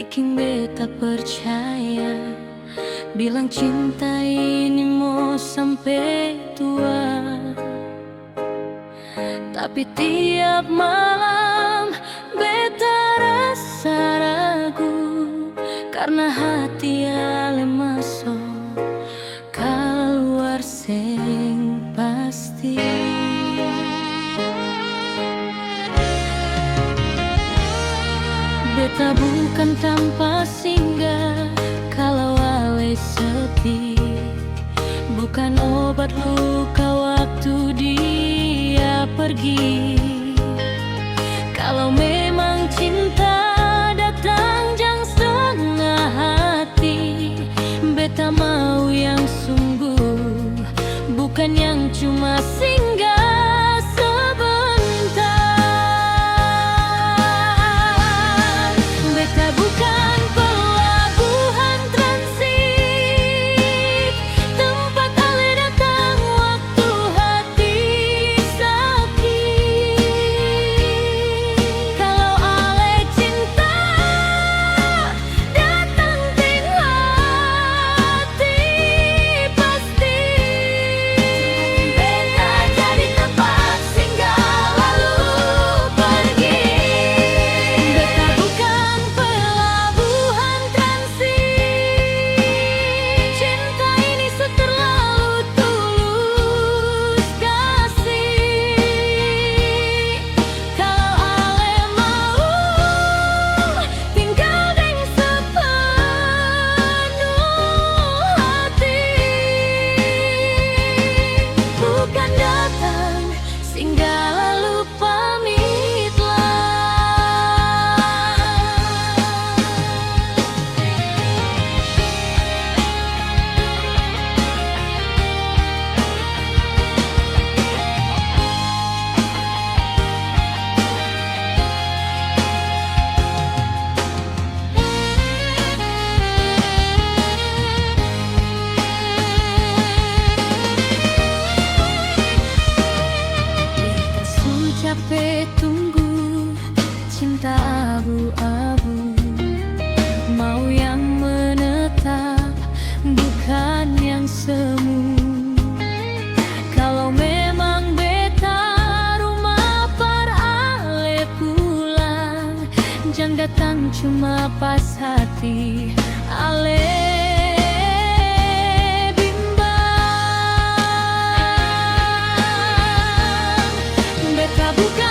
bikin beta percaya, bilang cinta ini mau sampai tua. Tapi tiap malam beta rasa ragu, karena hati ale masuk keluar sing pasti. Beta bukan tanpa singgah kalau ale sepi, bukan obat luka waktu dia pergi. Kalau memang cinta datang jangan setengah hati, beta mau yang sungguh, bukan yang cuma singgah sebentar. Beta bukan pelabuhan transit, tempat ale datang waktu hati sakit. Kalau ale cinta datang di hati pasti. Beta jadi tempat singgah lalu pergi. Beta bukan pelabuhan transit, cinta ini seterlalu tulus kasih. Kalau ale mau tinggal deng sepenuh hati, bukan datang singgah lalu pamitlah. Beta su capek tunggu cinta abu-abu, mau yang menetap bukan yang semu. Kalau memang beta rumah par ale pulang, jangan datang cuma pas hati ale bimbang. Beta bukan